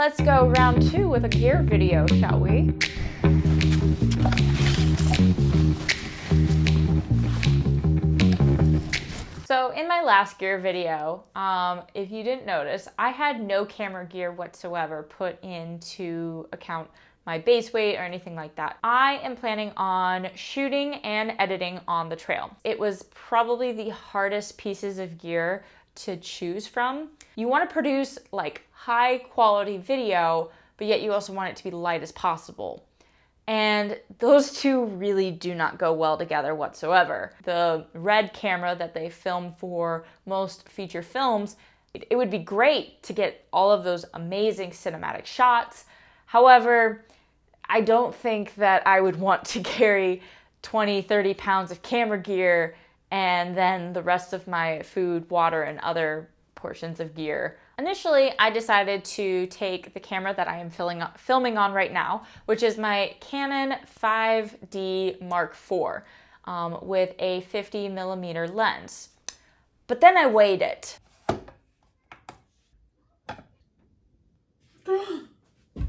Let's go round 2 with a gear video, shall we? So in my last gear video, if you didn't notice, I had no camera gear whatsoever put into account my base weight or anything like that. I am planning on shooting and editing on the trail. It was probably the hardest pieces of gear to choose from. You want to produce like high quality video, but yet you also want it to be light as possible. And those two really do not go well together whatsoever. The red camera that they film for most feature films, it would be great to get all of those amazing cinematic shots. However, I don't think that I would want to carry 20, 30 pounds of camera gear and then the rest of my food, water, and other portions of gear. Initially, I decided to take the camera that I am filming on right now, which is my Canon 5D Mark IV with a 50mm lens. But then I weighed it.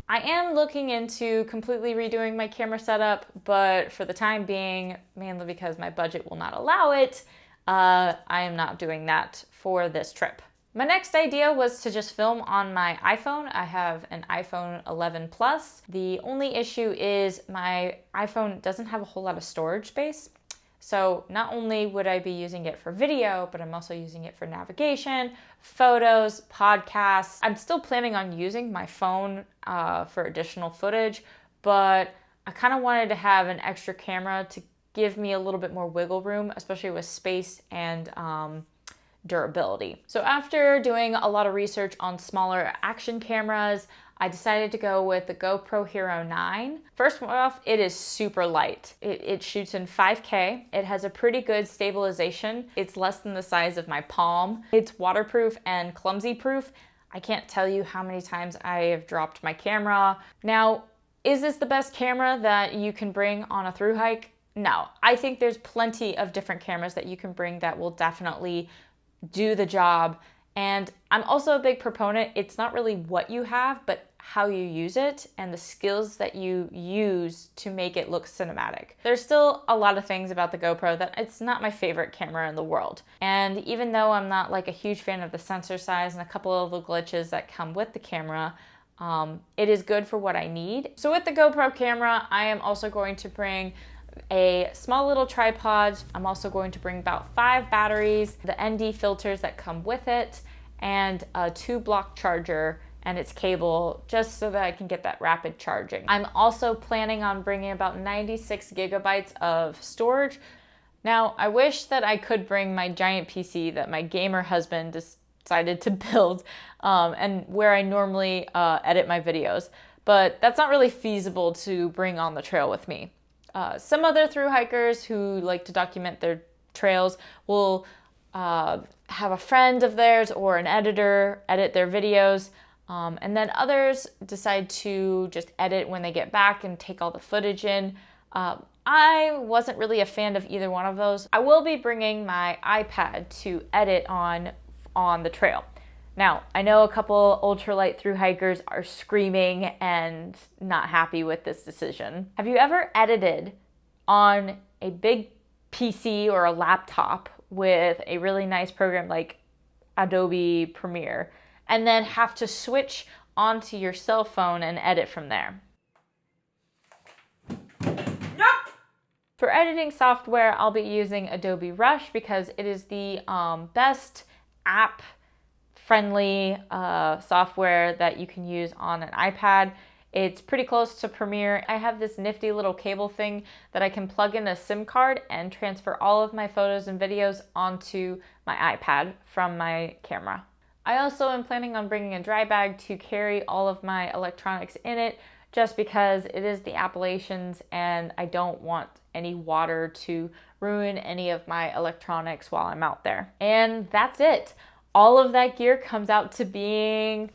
I am looking into completely redoing my camera setup, but for the time being, mainly because my budget will not allow it, I am not doing that for this trip. My next idea was to just film on my iPhone. I have an iPhone 11 Plus. The only issue is my iPhone doesn't have a whole lot of storage space. So not only would I be using it for video, but I'm also using it for navigation, photos, podcasts. I'm still planning on using my phone for additional footage, but I kind of wanted to have an extra camera to give me a little bit more wiggle room, especially with space and durability. So after doing a lot of research on smaller action cameras, I decided to go with the GoPro Hero 9. First off, it is super light. It shoots in 5K. It has a pretty good stabilization. It's less than the size of my palm. It's waterproof and clumsy proof. I can't tell you how many times I have dropped my camera. Now, is this the best camera that you can bring on a thru hike? No. I think there's plenty of different cameras that you can bring that will definitely do the job. And I'm also a big proponent, it's not really what you have, but how you use it and the skills that you use to make it look cinematic. There's still a lot of things about the GoPro that it's not my favorite camera in the world. And even though I'm not like a huge fan of the sensor size and a couple of the glitches that come with the camera, it is good for what I need. So with the GoPro camera, I am also going to bring a small little tripod. I'm also going to bring about 5 batteries, the ND filters that come with it, and a 2-block charger and its cable, just so that I can get that rapid charging. I'm also planning on bringing about 96 gigabytes of storage. Now, I wish that I could bring my giant PC that my gamer husband decided to build and where I normally edit my videos, but that's not really feasible to bring on the trail with me. Some other thru hikers who like to document their trails will have a friend of theirs or an editor edit their videos, and then others decide to just edit when they get back and take all the footage in. I wasn't really a fan of either one of those. I will be bringing my iPad to edit on the trail. Now, I know a couple ultralight thru hikers are screaming and not happy with this decision. Have you ever edited on a big PC or a laptop with a really nice program like Adobe Premiere and then have to switch onto your cell phone and edit from there? Nope! For editing software, I'll be using Adobe Rush because it is the best app friendly software that you can use on an iPad. It's pretty close to Premiere. I have this nifty little cable thing that I can plug in a SIM card and transfer all of my photos and videos onto my iPad from my camera. I also am planning on bringing a dry bag to carry all of my electronics in it, just because it is the Appalachians and I don't want any water to ruin any of my electronics while I'm out there. And that's it. All of that gear comes out to being,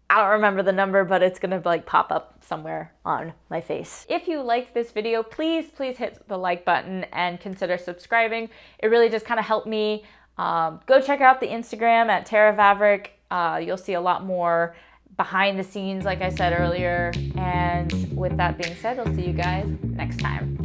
I don't remember the number, but it's gonna like pop up somewhere on my face. If you liked this video, please hit the like button and consider subscribing. It really just kind of helped me. Go check out the Instagram at Tara Vavrick. You'll see a lot more behind the scenes, like I said earlier. And with that being said, I'll see you guys next time.